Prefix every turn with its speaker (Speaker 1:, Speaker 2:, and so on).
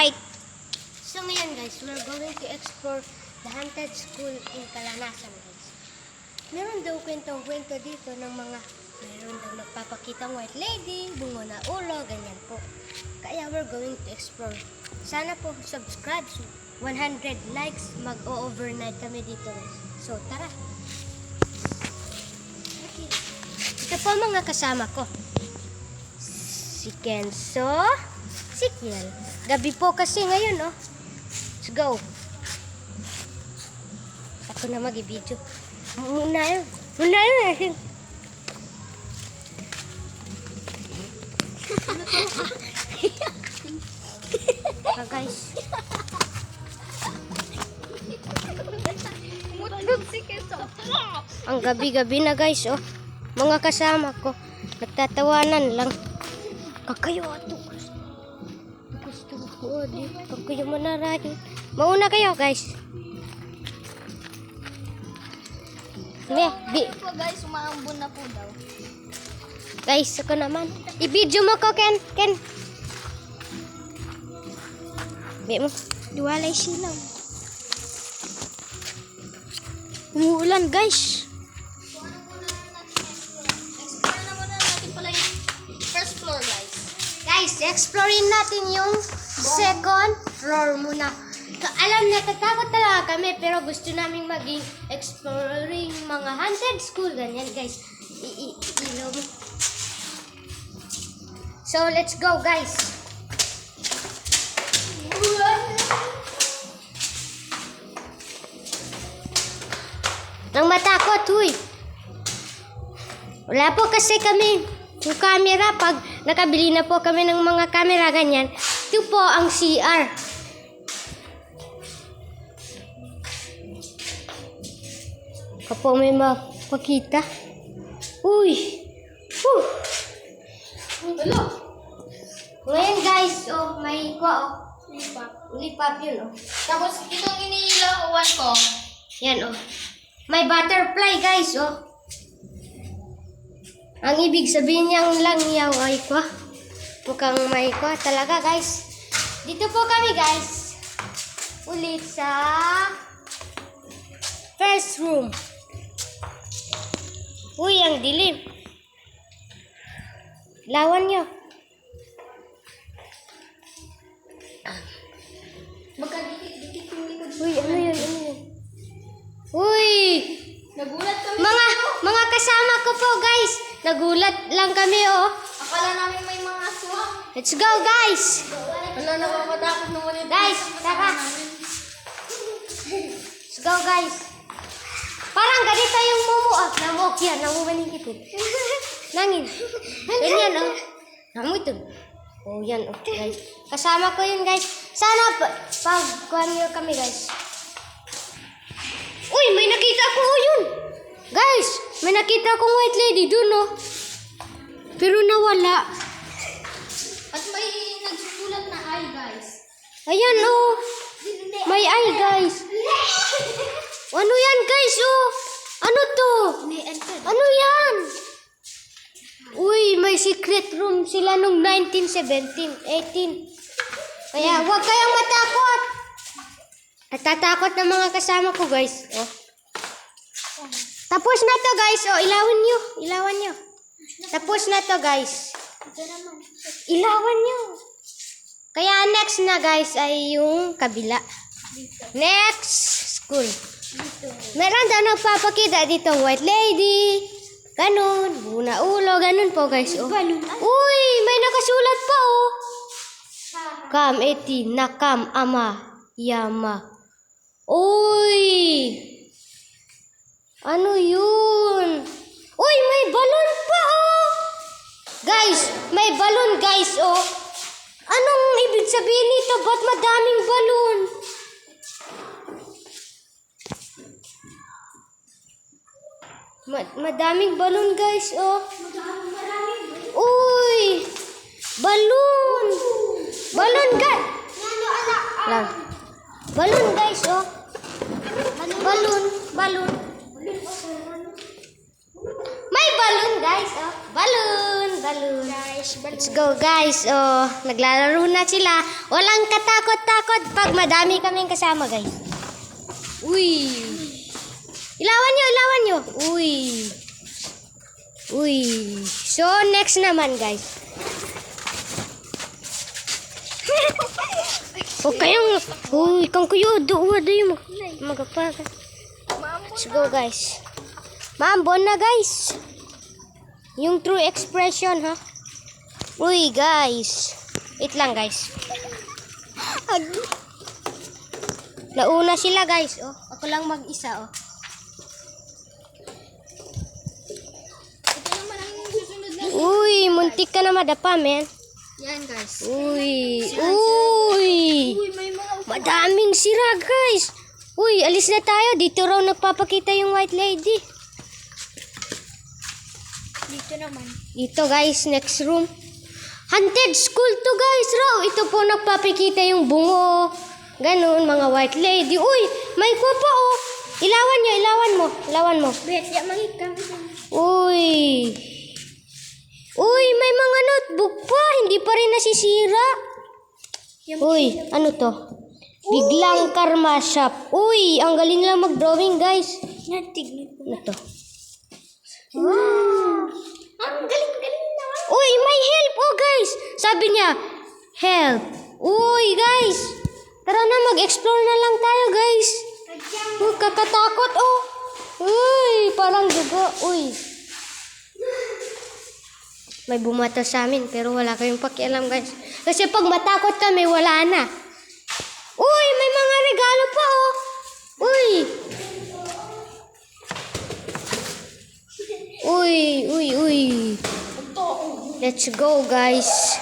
Speaker 1: Bye! So ngayon guys, we're going to explore the haunted school in Calanasan guys. Meron daw kwentong-kwento dito ng mga meron daw nagpapakitang white lady, bungo na ulo, ganyan po. Kaya we're going to explore. Sana po subscribe. 100 likes, mag-overnight kami dito guys. So tara! Ito po mga kasama ko. Si Kenzo, si Kiel. Gabi po kasi ngayon, oh. Let's go. Ako na mag-i-video. Muna yun. Guys. Ang gabi-gabi na guys, oh. Mga kasama ko, nagtatawanan lang. Kakayo ato. Gusto ko, di. Kakayo manarayo. Mauna kayo guys.
Speaker 2: Po guys, umaambon na po daw.
Speaker 1: Guys, ako naman. I-video mo ko, Ken. Di mo. Diwalay silaw. Umuulan, guys.
Speaker 2: Explore na muna natin pala yung first floor guys.
Speaker 1: Guys, explorein natin yung second floor muna. Alam na, tatakot talaga kami, pero gusto naming maging exploring mga haunted school. Ganyan, guys. Ilaw mo. So, let's go, guys. Nang matakot, huy. Wala po kasi kami yung camera. Pag nakabili na po kami ng mga camera, ganyan. Ito po ang CR. Kapag may mapakita. Uy! Hello! Ngayon guys, oh, may oh. Ulipap yun, oh.
Speaker 2: Tapos itong iniilawan ko.
Speaker 1: Yan, oh. May butterfly, guys, oh. Ang ibig sabihin niyang langyaw ay kwa. Mukhang may kwa talaga, guys. Dito po kami, guys. Ulit sa first room. Uy, ang dilim. Lawan niyo.
Speaker 2: Magkadikit-dikit yung likod.
Speaker 1: Uy, ano yun? Uy!
Speaker 2: Nagulat kami.
Speaker 1: Mga kasama ko po, guys. Nagulat lang kami, oh.
Speaker 2: Akala namin may mga aswang.
Speaker 1: Let's go, guys.
Speaker 2: Wala, nakakatakot na wala.
Speaker 1: Guys, tara. Let's go, guys. Parang ganito yung mumuak. Namuk yan. Namumaning ito. Nangin. Ganyan, oh. Namu ito. Oh, yan, oh, guys. Kasama ko yun, guys. Sana pag-kuhan nyo kami, guys. Uy, may nakita ko yun. Guys, may nakita kong white lady dun, oh. Pero nawala.
Speaker 2: At may nagsusulat na eye guys.
Speaker 1: Ayan, oh. May eye, guys. Ano yan, guys, oh? Ano to? Ano yan? Uy, may secret room sila nung 1917, 18. Kaya huwag kayong matakot. Natatakot ng mga kasama ko, guys. Oh. Tapos na to, guys. Oh, ilawan nyo. Tapos na to, guys. Ilawan nyo. Kaya next na, guys, ay yung kabila. Next school. Meron daw nagpapakita dito white lady. Ganun. Buna ulo. Ganun po, guys. Oh. Uy, may nakasulat pa, oh. Kam eti nakam ama yama. Uy! Ano yun? Uy, may balon pa, oh! Guys, may balon, guys, oh. Anong ibig sabihin nito? Ba't madaming balon? Madaming balon, guys, oh. Uy! Balon! Balon, guys! Balon, guys, oh. Balon. May balloon, guys. Oh, balloon, balloon.
Speaker 2: Guys,
Speaker 1: Let's go, guys. Oh, naglalaro na sila. Walang katakot-takot pag madami kaming kasama, guys. Uy. Ilawan nyo. Uy. Uy. So, next naman, guys. O kayong, uy, kang kuyo, doon yung magapaga. Let's go, guys. Mambo na, guys. Yung true expression, ha? Uy, guys. Wait lang, guys. Nauna sila, guys. Oh, ako lang mag-isa, oh.
Speaker 2: Ito naman ang susunod na.
Speaker 1: Uy, muntik ka na madapa, men.
Speaker 2: Yan, guys.
Speaker 1: Uy.
Speaker 2: Uy, may mga
Speaker 1: Madaming sira, guys. Uy, alis na tayo. Dito raw nagpapakita yung white lady.
Speaker 2: dito naman.
Speaker 1: Dito, guys, next room. Haunted school to, guys, raw. Ito po nagpapakita yung bungo. Ganun, mga white lady. Uy, may kuha pa, oh. Ilawan mo.
Speaker 2: Bet, ya mangikam.
Speaker 1: Uy. Uy, may mga notebook pa. Hindi pa rin nasisira. Uy, ano to? Biglang karma shop. Uy, ang galing lang mag-drawing, guys.
Speaker 2: Natignan ko.
Speaker 1: Ano to?
Speaker 2: Ang galing naman.
Speaker 1: Uy, may help, oh, guys. Sabi niya, help. Uy, guys. Tara na, mag-explore na lang tayo, guys. Uy, kakatakot, oh. Uy, parang dugo. Uy. May bumato sa amin, pero wala kayong pakialam, guys. Kasi pag matakot kami, wala na. Uy, may mga regalo pa, oh. Uy. Uy. Let's go, guys.